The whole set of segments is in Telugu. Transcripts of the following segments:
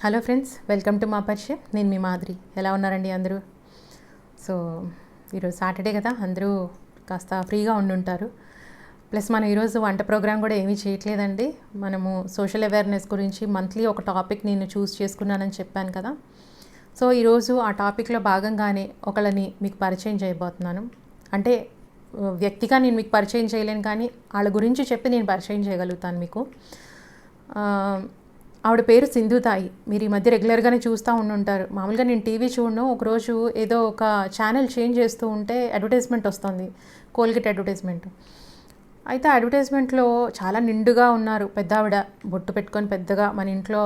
హలో ఫ్రెండ్స్, వెల్కమ్ టు మా పరిచయం. నేను మీ మాదిరి. ఎలా ఉన్నారండి అందరూ? సో ఈరోజు సాటర్డే కదా, అందరూ కాస్త ఫ్రీగా ఉండుంటారు. ప్లస్ మనం ఈరోజు వంట ప్రోగ్రామ్ కూడా ఏమీ చేయట్లేదండి. మనము సోషల్ అవేర్నెస్ గురించి మంత్లీ ఒక టాపిక్ నేను చూస్ చేసుకున్నానని చెప్పాను కదా. సో ఈరోజు ఆ టాపిక్లో భాగంగానే ఒకళ్ళని మీకు పరిచయం చేయబోతున్నాను. అంటే వ్యక్తిగా నేను మీకు పరిచయం చేయలేను, కానీ వాళ్ళ గురించి చెప్పి నేను పరిచయం చేయగలుగుతాను మీకు. ఆవిడ పేరు సింధుతాయి. మీరు ఈ మధ్య రెగ్యులర్గానే చూస్తూ ఉండుంటారు. మామూలుగా నేను టీవీ చూడను, ఒకరోజు ఏదో ఒక ఛానల్ చేంజ్ చేస్తూ ఉంటే అడ్వర్టైజ్మెంట్ వస్తుంది, కోల్గేట్ అడ్వర్టైజ్మెంట్. అయితే అడ్వర్టైజ్మెంట్లో చాలా నిండుగా ఉన్నారు, పెద్ద ఆవిడ బొట్టు పెట్టుకొని పెద్దగా మన ఇంట్లో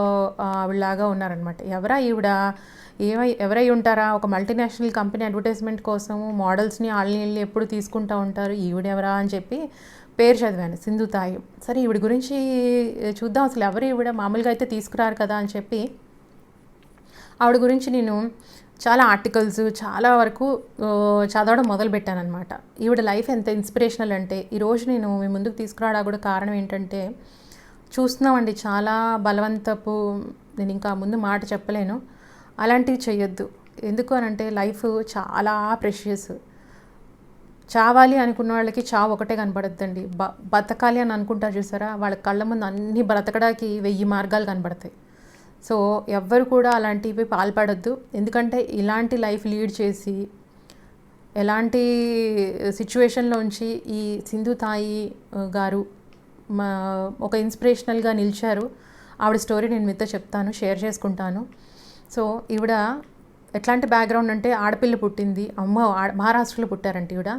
ఆవిడలాగా ఉన్నారనమాట. ఈవిడ ఎవరై ఉంటారా? ఒక మల్టీనేషనల్ కంపెనీ అడ్వర్టైజ్మెంట్ కోసము మోడల్స్ని వాళ్ళని ఎప్పుడు తీసుకుంటూ ఉంటారు, ఈవిడెవరా అని చెప్పి పేరు చదివాను, సింధుతాయి. సరే ఈవిడ గురించి చూద్దాం, అసలు ఎవరు ఈవిడ, మామూలుగా అయితే తీసుకురారు కదా అని చెప్పి ఆవిడ గురించి నేను చాలా ఆర్టికల్స్ చాలా వరకు చదవడం మొదలుపెట్టాను అనమాట. ఈవిడ లైఫ్ ఎంత ఇన్స్పిరేషనల్ అంటే ఈరోజు నేను మీ ముందుకు తీసుకురావడానికి కూడా కారణం ఏంటంటే, చూస్తున్నామండి చాలా బలవంతపు, నేను ఇంకా ముందు మాట చెప్పలేను, అలాంటివి చేయొద్దు. ఎందుకు అనంటే లైఫ్ చాలా ప్రెషియస్. చావాలి అనుకున్న వాళ్ళకి చావు ఒకటే కనపడద్దండి. బతకాలి అని అనుకుంటారు చూసారా, వాళ్ళ కళ్ళ ముందు అన్నీ బ్రతకడానికి 1000 మార్గాలు కనపడతాయి. సో ఎవ్వరు కూడా అలాంటివి పాల్పడద్దు. ఎందుకంటే ఇలాంటి లైఫ్ లీడ్ చేసి ఎలాంటి సిచ్యువేషన్లోంచి ఈ సింధుతాయి గారు ఒక ఇన్స్పిరేషనల్గా నిలిచారు. ఆవిడ స్టోరీ నేను మీతో చెప్తాను, షేర్ చేసుకుంటాను. సో ఈవిడ ఎట్లాంటి బ్యాక్గ్రౌండ్ అంటే, ఆడపిల్ల పుట్టింది, అమ్మో మహారాష్ట్రలో పుట్టారంట ఈవిడ.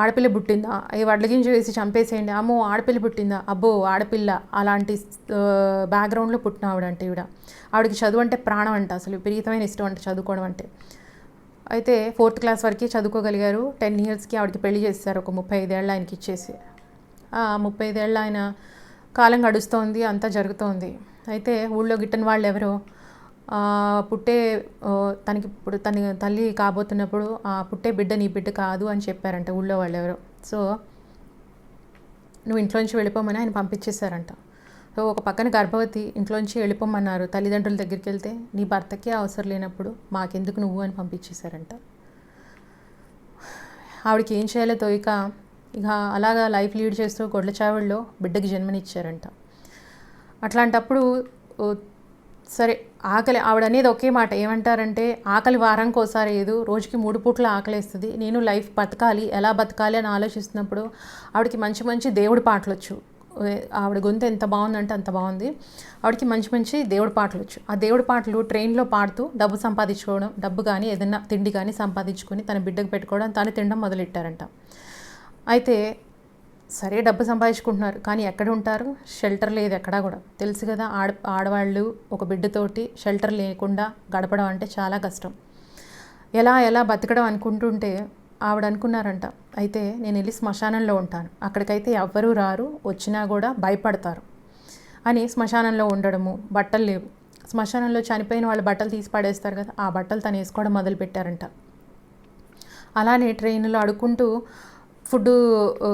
ఆడపిల్ల పుట్టిందా, వడ్లగింజ వేసి చంపేసేయండి, అమ్మో ఆడపిల్ల పుట్టిందా, అబ్బో ఆడపిల్ల, అలాంటి బ్యాక్గ్రౌండ్లో పుట్టిన ఆవిడంటే ఈవిడ. ఆవిడకి చదువు అంటే ప్రాణం అంట, అసలు విపరీతమైన ఇష్టం అంటే చదువుకోవడం అంటే. అయితే 4th క్లాస్ వరకు చదువుకోగలిగారు. 10 ఇయర్స్కి ఆవిడకి పెళ్లి చేశారు, ఒక 35 ఏళ్ళు ఆయనకి ఇచ్చేసి. 35 ఏళ్ళు ఆయన కాలం గడుస్తోంది, అంతా జరుగుతోంది. అయితే ఊళ్ళో గిట్టని వాళ్ళు ఎవరో తనకి ఇప్పుడు తన తల్లి కాబోతున్నప్పుడు పుట్టే బిడ్డ నీ బిడ్డ కాదు అని చెప్పారంట ఊళ్ళో వాళ్ళు ఎవరో. సో నువ్వు ఇంట్లోంచి వెళ్ళిపోమని ఆయన పంపించేశారంట. సో ఒక పక్కన గర్భవతి, ఇంట్లోంచి వెళ్ళిపోమన్నారు. తల్లిదండ్రుల దగ్గరికి వెళ్తే, నీ భర్తకే అవసరం లేనప్పుడు మాకెందుకు నువ్వు అని పంపించేశారంట. ఆవిడకి ఏం చేయాలో తోయిక ఇక అలాగా లైఫ్ లీడ్ చేస్తూ గొడ్లచావిడిలో బిడ్డకి జన్మనిచ్చారంట. అట్లాంటప్పుడు సరే ఆకలి, ఆవిడ అనేది ఒకే మాట ఏమంటారంటే, ఆకలి వారానికి ఒకసారి ఏదో రోజుకి 3 పూట్ల ఆకలేస్తుంది, నేను లైఫ్ బతకాలి, ఎలా బతకాలి అని ఆలోచిస్తున్నప్పుడు ఆవిడకి మంచి మంచి దేవుడి పాటలు వచ్చు. ఆవిడ గొంతు ఎంత బాగుందంటే అంత బాగుంది. ఆవిడకి మంచి మంచి దేవుడి పాటలు వచ్చు. ఆ దేవుడి పాటలు ట్రైన్లో పాడుతూ డబ్బు సంపాదించుకోవడం, డబ్బు కానీ ఏదైనా తిండి కానీ సంపాదించుకొని తన బిడ్డకు పెట్టుకోవడం, తను తినడం మొదలెట్టారంట. అయితే సరే డబ్బు సంపాదించుకుంటున్నారు, కానీ ఎక్కడ ఉంటారు? షెల్టర్ లేదు ఎక్కడా కూడా. తెలుసు కదా, ఆడవాళ్ళు ఒక బిడ్డతోటి షెల్టర్ లేకుండా గడపడం అంటే చాలా కష్టం. ఎలా బతకడం అనుకుంటుంటే ఆవిడ అనుకున్నారంట, అయితే నేను వెళ్ళి శ్మశానంలో ఉంటాను, అక్కడికైతే ఎవ్వరూ రారు, వచ్చినా కూడా భయపడతారు అని శ్మశానంలో ఉండడము. బట్టలు లేవు, శ్మశానంలో చనిపోయిన వాళ్ళ బట్టలు తీసి పడేస్తారు కదా, ఆ బట్టలు తను వేసుకోవడం మొదలుపెట్టారంట. అలానే ట్రైన్లో అడుక్కుంటూ ఫుడ్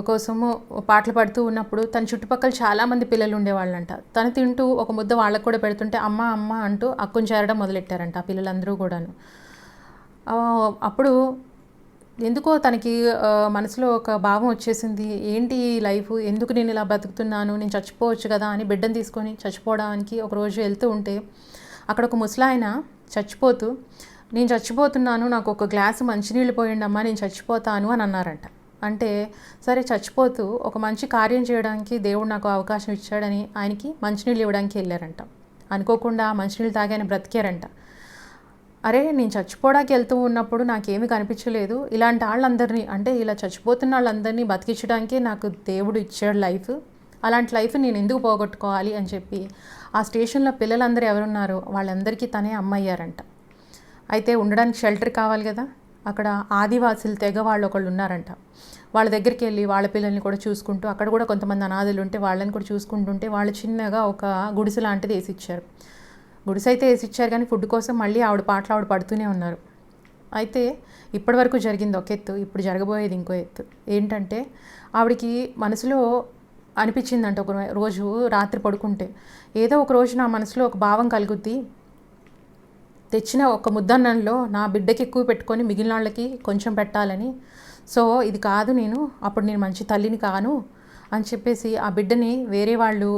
కోసము పాటలు పాడుతూ ఉన్నప్పుడు తన చుట్టుపక్కల చాలామంది పిల్లలు ఉండేవాళ్ళంట. తను తింటూ ఒక ముద్ద వాళ్ళకు కూడా పెడుతుంటే అమ్మ అమ్మ అంటూ అక్కుని చేరడం మొదలెట్టారంట ఆ పిల్లలందరూ కూడాను. అప్పుడు ఎందుకో తనకి మనసులో ఒక భావం వచ్చేసింది, ఏంటి లైఫ్, ఎందుకు నేను ఇలా బతుకుతున్నాను, నేను చచ్చిపోవచ్చు కదా అని బిడ్డను తీసుకొని చచ్చిపోవడానికి ఒకరోజు వెళ్తూ ఉంటే అక్కడ ఒక ముసలాయన చచ్చిపోతూ, నేను చచ్చిపోతున్నాను, నాకు ఒక గ్లాసు మంచినీళ్ళు పోయండి అమ్మా, నేను చచ్చిపోతాను అని అన్నారంట. అంటే సరే చచ్చిపోతూ ఒక మంచి కార్యం చేయడానికి దేవుడు నాకు అవకాశం ఇచ్చాడని ఆయనకి మంచినీళ్ళు ఇవ్వడానికి వెళ్ళారంట. అనుకోకుండా మంచినీళ్ళు తాగానే బ్రతికారంట. అరే నేను చచ్చిపోవడానికి వెళ్తూ ఉన్నప్పుడు నాకేమీ కనిపించలేదు, ఇలాంటి వాళ్ళందరినీ, అంటే ఇలా చచ్చిపోతున్న వాళ్ళందరినీ బతికించడానికే నాకు దేవుడు ఇచ్చాడు లైఫ్, అలాంటి లైఫ్ నేను ఎందుకు పోగొట్టుకోవాలి అని చెప్పి ఆ స్టేషన్లో పిల్లలందరూ ఎవరున్నారో వాళ్ళందరికీ తనే అమ్మయ్యారంట. అయితే ఉండడానికి షెల్టర్ కావాలి కదా, అక్కడ ఆదివాసులు తెగ వాళ్ళు ఒకళ్ళు ఉన్నారంట. వాళ్ళ దగ్గరికి వెళ్ళి వాళ్ళ పిల్లల్ని కూడా చూసుకుంటూ, అక్కడ కూడా కొంతమంది అనాథులు ఉంటే వాళ్ళని కూడా చూసుకుంటుంటే వాళ్ళు చిన్నగా ఒక గుడిసె లాంటిది వేసిచ్చారు. గుడిసె అయితే వేసిచ్చారు, కానీ ఫుడ్ కోసం మళ్ళీ ఆవిడ పాటలు ఆవిడ పడుతూనే ఉన్నారు. అయితే ఇప్పటి వరకు జరిగింది ఒక ఎత్తు, ఇప్పుడు జరగబోయేది ఇంకో ఎత్తు. ఏంటంటే ఆవిడకి మనసులో అనిపించిందంట, ఒక రోజు రాత్రి పడుకుంటే ఏదో ఒక రోజు నా మనసులో ఒక భావం కలుగుద్ది, తెచ్చిన ఒక ముద్దన్నంలో నా బిడ్డకి ఎక్కువ పెట్టుకొని మిగిలిన వాళ్ళకి కొంచెం పెట్టాలని. సో ఇది కాదు, అప్పుడు నేను మంచి తల్లిని కాను అని చెప్పేసి ఆ బిడ్డని వేరే వాళ్ళు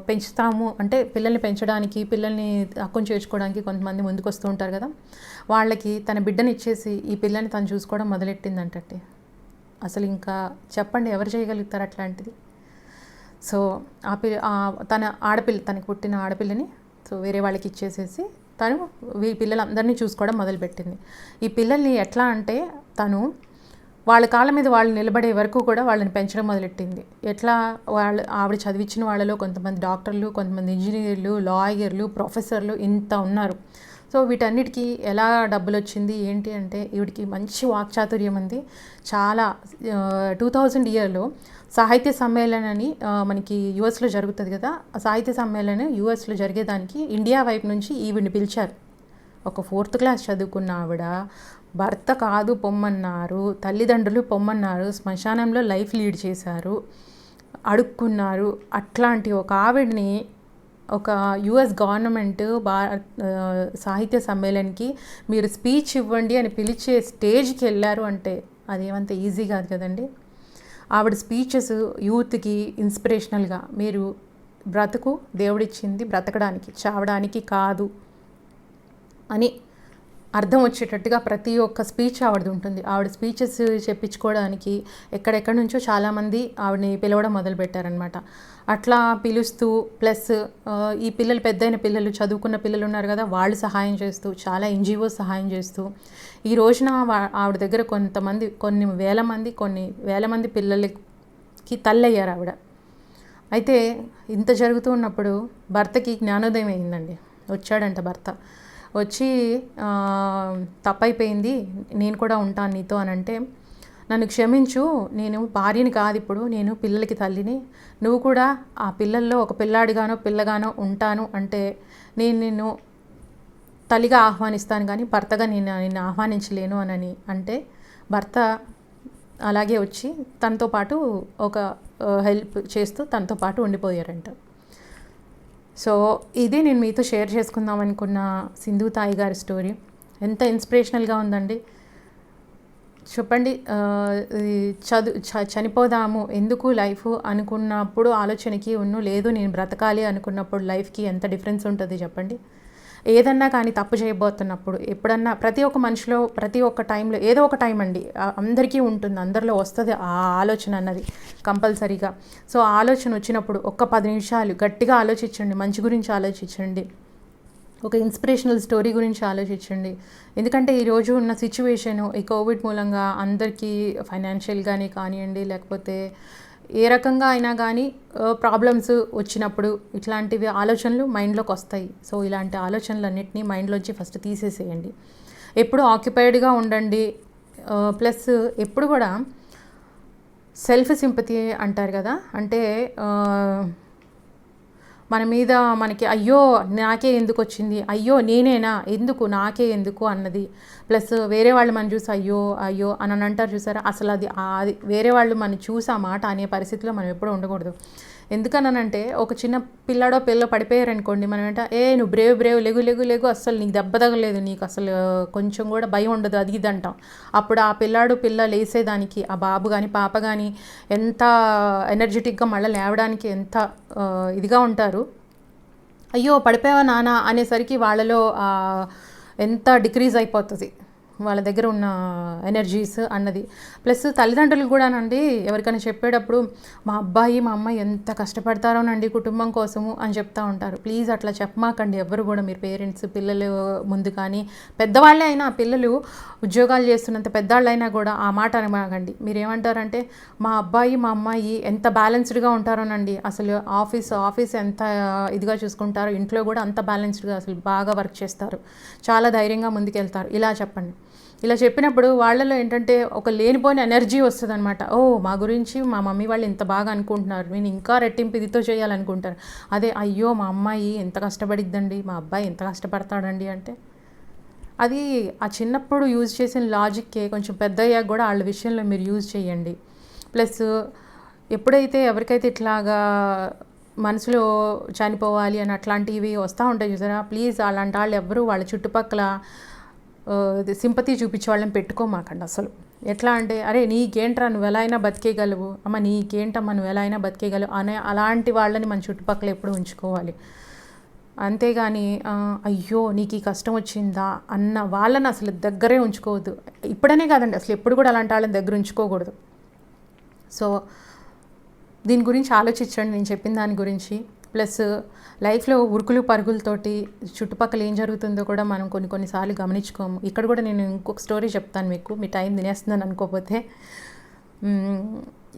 పెంచుతాము అంటే పిల్లల్ని పెంచడానికి, పిల్లల్ని హక్కును చేర్చుకోవడానికి కొంతమంది ముందుకు వస్తూ ఉంటారు కదా, వాళ్ళకి తన బిడ్డని ఇచ్చేసి ఈ పిల్లని తను చూసుకోవడం మొదలెట్టిందంటే అసలు ఇంకా చెప్పండి ఎవరు చేయగలుగుతారు అట్లాంటిది. సో తన ఆడపిల్ల, తనకు పుట్టిన ఆడపిల్లని సో వేరే వాళ్ళకి ఇచ్చేసేసి తను ఈ పిల్లలందరినీ చూసుకోవడం మొదలుపెట్టింది. ఈ పిల్లల్ని ఎట్లా అంటే తను వాళ్ళ కాళ్ళ మీద వాళ్ళు నిలబడే వరకు కూడా వాళ్ళని పెంచడం మొదలెట్టింది. ఎట్లా ఆవిడ చదివించిన వాళ్ళలో కొంతమంది డాక్టర్లు, కొంతమంది ఇంజనీర్లు, లాయర్లు, ప్రొఫెసర్లు ఇంత ఉన్నారు. సో వీటన్నిటికీ ఎలా డబ్బులు వచ్చింది ఏంటి అంటే ఈవిడికి మంచి వాక్చాతుర్యం ఉంది. చాలా 2000 ఇయర్లో సాహిత్య సమ్మేళనాన్ని మనకి యూఎస్లో జరుగుతుంది కదా, ఆ సాహిత్య సమ్మేళనం యూఎస్లో జరిగేదానికి ఇండియా వైపు నుంచి ఈవిడిని పిలిచారు. ఒక 4th క్లాస్ చదువుకున్న ఆవిడ భర్త కాదు పొమ్మన్నారు, తల్లిదండ్రులు పొమ్మన్నారు, శ్మశానంలో లైఫ్ లీడ్ చేశారు, అడుక్కున్నారు. అట్లాంటి ఒక ఆవిడని ఒక యుఎస్ గవర్నమెంట్ సాహిత్య సమ్మేళనకి మీరు స్పీచ్ ఇవ్వండి అని పిలిచే స్టేజ్కి వెళ్ళారు అంటే అదేమంత ఈజీ కాదు కదండి. ఆవిడ స్పీచెస్ యూత్కి ఇన్స్పిరేషనల్గా, మీరు బ్రతుకు దేవుడిచ్చింది బ్రతకడానికి, చావడానికి కాదు అని అర్థం వచ్చేటట్టుగా ప్రతి ఒక్క స్పీచ్ ఆవిడది ఉంటుంది. ఆవిడ స్పీచెస్ చెప్పించుకోవడానికి ఎక్కడెక్కడి నుంచో చాలామంది ఆవిడని పిలవడం మొదలుపెట్టారనమాట. అట్లా పిలుస్తూ ప్లస్ ఈ పిల్లలు, పెద్దయిన పిల్లలు, చదువుకున్న పిల్లలు ఉన్నారు కదా, వాళ్ళు సహాయం చేస్తూ, చాలా ఎన్జిఓస్ సహాయం చేస్తూ ఈ రోజున ఆవిడ దగ్గర కొన్ని వేల మంది పిల్లలకి తల్లయ్యారు ఆవిడ. అయితే ఇంత జరుగుతూ ఉన్నప్పుడు భర్తకి జ్ఞానోదయం అయిందండి. వచ్చాడంట భర్త, వచ్చి తప్పైపోయింది, నేను కూడా ఉంటాను నీతో అని అంటే, నన్ను క్షమించు, నేను భార్యని కాదు, ఇప్పుడు నేను పిల్లలకి తల్లిని, నువ్వు కూడా ఆ పిల్లల్లో ఒక పిల్లాడిగానో పిల్లగానో ఉంటాను అంటే నేను నిన్ను తల్లిగా ఆహ్వానిస్తాను కానీ భర్తగా నిన్ను ఆహ్వానించలేను అని అంటే భర్త అలాగే వచ్చి తనతో పాటు ఒక హెల్ప్ చేస్తూ తనతో పాటు ఉండిపోయారంట. సో ఇది నేను మీతో షేర్ చేసుకుందాం అనుకున్న సింధు తాయి గారి స్టోరీ. ఎంత ఇన్స్పిరేషనల్గా ఉందండి చెప్పండి. చనిపోదాము ఎందుకు లైఫ్ అనుకున్నప్పుడు ఆలోచనకి లేదు నేను బ్రతకాలి అనుకున్నప్పుడు లైఫ్కి ఎంత డిఫరెన్స్ ఉంటుంది చెప్పండి. ఏదన్నా కానీ తప్పు చేయబోతున్నప్పుడు ఎప్పుడన్నా ప్రతి ఒక్క మనిషిలో ప్రతి ఒక్క టైంలో ఏదో ఒక టైం అండి అందరికీ ఉంటుంది, అందరిలో వస్తుంది ఆ ఆలోచన అన్నది కంపల్సరీగా. సో ఆలోచన వచ్చినప్పుడు ఒక్క 10 నిమిషాలు గట్టిగా ఆలోచించండి, మంచి గురించి ఆలోచించండి, ఒక ఇన్స్పిరేషనల్ స్టోరీ గురించి ఆలోచించండి. ఎందుకంటే ఈరోజు ఉన్న సిచ్యువేషను ఈ కోవిడ్ మూలంగా అందరికీ ఫైనాన్షియల్గానే కానివ్వండి, లేకపోతే ఏ రకంగా అయినా కానీ ప్రాబ్లమ్స్ వచ్చినప్పుడు ఇట్లాంటివి ఆలోచనలు మైండ్లోకి వస్తాయి. సో ఇలాంటి ఆలోచనలన్నింటినీ మైండ్లోంచి ఫస్ట్ తీసేసేయండి. ఎప్పుడు ఆక్యుపైడ్గా ఉండండి. ప్లస్ ఎప్పుడు కూడా సెల్ఫ్ సింపతి అంటారు కదా, అంటే మన మీద మనకి అయ్యో నాకే ఎందుకు వచ్చింది, అయ్యో నేనేనా, ఎందుకు నాకే ఎందుకు అన్నది, ప్లస్ వేరే వాళ్ళు మనం చూసి అయ్యో అయ్యో అని అంటారు చూసారా, అసలు అది వేరే వాళ్ళు మనం చూసి ఆ మాట అనే పరిస్థితిలో మనం ఎప్పుడూ ఉండకూడదు. ఎందుకనంటే ఒక చిన్న పిల్ల పడిపోయారనుకోండి, మనం నువ్వు బ్రేవ్ లెగు అస్సలు నీకు దెబ్బ తగలేదు, నీకు అసలు కొంచెం కూడా భయం ఉండదు, అది ఇది అంటాం. అప్పుడు ఆ పిల్ల లేసేదానికి ఆ బాబు కానీ పాప కానీ ఎంత ఎనర్జెటిక్గా మళ్ళీ లేవడానికి ఎంత ఇదిగా ఉంటారు. అయ్యో పడిపోయావా నాన్న అనేసరికి వాళ్ళలో ఎంత డిక్రీజ్ అయిపోతుంది వాళ్ళ దగ్గర ఉన్న ఎనర్జీస్ అన్నది. ప్లస్ తల్లిదండ్రులు కూడానండి ఎవరికైనా చెప్పేటప్పుడు మా అబ్బాయి మా అమ్మాయి ఎంత కష్టపడతారోనండి కుటుంబం కోసము అని చెప్తూ ఉంటారు. ప్లీజ్ అట్లా చెప్పమాకండి ఎవరు కూడా, మీరు పేరెంట్స్ పిల్లలు ముందు కానీ పెద్దవాళ్ళే అయినా, పిల్లలు ఉద్యోగాలు చేస్తున్నంత పెద్దవాళ్ళైనా కూడా ఆ మాట అనమాకండి. మీరేమంటారంటే మా అబ్బాయి మా అమ్మాయి ఎంత బ్యాలెన్స్డ్గా ఉంటారోనండి, అసలు ఆఫీస్ ఎంత ఇదిగా చూసుకుంటారో, ఇంట్లో కూడా అంత బ్యాలెన్స్డ్గా అసలు బాగా వర్క్ చేస్తారు, చాలా ధైర్యంగా ముందుకెళ్తారు, ఇలా చెప్పండి. ఇలా చెప్పినప్పుడు వాళ్ళలో ఏంటంటే ఒక లేనిపోయిన ఎనర్జీ వస్తుంది అనమాట. మా గురించి మా మమ్మీ వాళ్ళు ఇంత బాగా అనుకుంటున్నారు, నేను ఇంకా రెట్టింపు ఇదితో చేయాలనుకుంటారు. అదే అయ్యో మా అమ్మాయి ఎంత కష్టపడిద్దండి, మా అబ్బాయి ఎంత కష్టపడతాడండి అంటే అది ఆ చిన్నప్పుడు యూజ్ చేసిన లాజిక్కే కొంచెం పెద్ద అయ్యాక కూడా వాళ్ళ విషయంలో మీరు యూజ్ చేయండి. ప్లస్ ఎప్పుడైతే ఎవరికైతే ఇట్లాగా మనసులో చనిపోవాలి అని అట్లాంటివి వస్తూ ఉంటాయి చూసారా. ప్లీజ్ అలాంటి వాళ్ళు ఎవ్వరూ వాళ్ళ చుట్టుపక్కల సింపతి చూపించే వాళ్ళని పెట్టుకోమాకండి అసలు. ఎట్లా అంటే అరే నీకేంట్రా నువ్వు ఎలా అయినా బతికేయగలవు, అమ్మ నీకేంటమ్మా నువ్వు ఎలా అయినా బతికేయగలవు అనే అలాంటి వాళ్ళని మన చుట్టుపక్కల ఎప్పుడు ఉంచుకోవాలి. అంతేగాని అయ్యో నీకు ఈ కష్టం వచ్చిందా అన్న వాళ్ళని అసలు దగ్గరే ఉంచుకోవద్దు. ఇప్పుడనే కాదండి, అసలు ఎప్పుడు కూడా అలాంటి వాళ్ళని దగ్గర ఉంచుకోకూడదు. సో దీని గురించి ఆలోచించండి, నేను చెప్పిన దాని గురించి. ప్లస్ లైఫ్లో ఉరుకులు పరుగులతోటి చుట్టుపక్కల ఏం జరుగుతుందో కూడా మనం కొన్నిసార్లు గమనించుకోము. ఇక్కడ కూడా నేను ఇంకొక స్టోరీ చెప్తాను మీకు, మీ టైం తినేస్తుందని అనుకోకపోతే.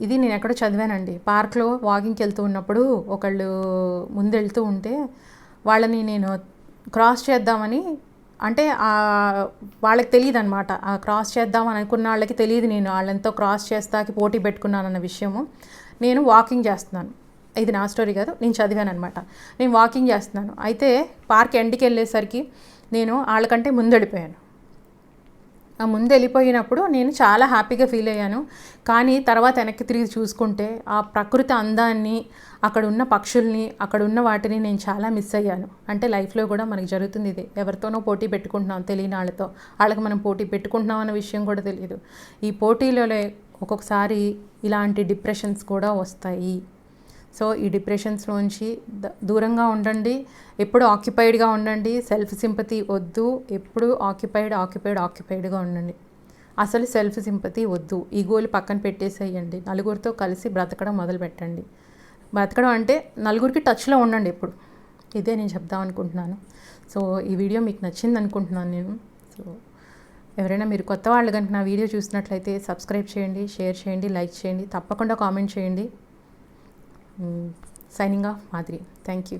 ఇది నేను ఎక్కడో చదివానండి. పార్క్లో వాకింగ్కి వెళ్తూ ఉన్నప్పుడు ఒకళ్ళు ముందు వెళ్తూ ఉంటే వాళ్ళని నేను క్రాస్ చేద్దామని, అంటే వాళ్ళకి తెలియదు అనమాట, ఆ క్రాస్ చేద్దామని అనుకున్న వాళ్ళకి తెలియదు నేను వాళ్ళంతో క్రాస్ చేస్తాకి పోటీ పెట్టుకున్నానన్న విషయము. నేను వాకింగ్ చేస్తున్నాను, ఇది నా స్టోరీ కాదు, నేను చదివాను అనమాట. నేను వాకింగ్ చేస్తున్నాను, అయితే పార్క్ ఎండ్కి వెళ్ళేసరికి నేను వాళ్ళకంటే ముందు వెళ్ళిపోయాను. ఆ ముందు వెళ్ళిపోయినప్పుడు నేను చాలా హ్యాపీగా ఫీల్ అయ్యాను. కానీ తర్వాత వెనక్కి తిరిగి చూసుకుంటే ఆ ప్రకృతి అందాన్ని, అక్కడ ఉన్న పక్షుల్ని, అక్కడ ఉన్న వాటిని నేను చాలా మిస్ అయ్యాను. అంటే లైఫ్లో కూడా మనకి జరుగుతుంది ఇది, ఎవరితోనో పోటీ పెట్టుకుంటున్నాం తెలియని వాళ్ళతో, వాళ్ళకి మనం పోటీ పెట్టుకుంటున్నాం అన్న విషయం కూడా తెలియదు. ఈ పోటీలలో ఒక్కొక్కసారి ఇలాంటి డిప్రెషన్స్ కూడా వస్తాయి. సో ఈ డిప్రెషన్స్లోంచి దూరంగా ఉండండి, ఎప్పుడు ఆక్యుపైడ్గా ఉండండి, సెల్ఫ్ సింపతి వద్దు, ఎప్పుడు ఆక్యుపైడ్గా ఉండండి. అసలు సెల్ఫ్ సింపతి వద్దు, ఈగోలు పక్కన పెట్టేసేయండి, నలుగురితో కలిసి బ్రతకడం మొదలు పెట్టండి. బ్రతకడం అంటే నలుగురికి టచ్లో ఉండండి ఎప్పుడు, ఇదే నేను చెప్దాం అనుకుంటున్నాను. సో ఈ వీడియో మీకు నచ్చింది అనుకుంటున్నాను నేను. సో ఎవరైనా మీరు కొత్త వాళ్ళు కనుక నా వీడియో చూసినట్లయితే సబ్స్క్రైబ్ చేయండి, షేర్ చేయండి, లైక్ చేయండి, తప్పకుండా కామెంట్ చేయండి. Signing off, Madhuri. Thank you.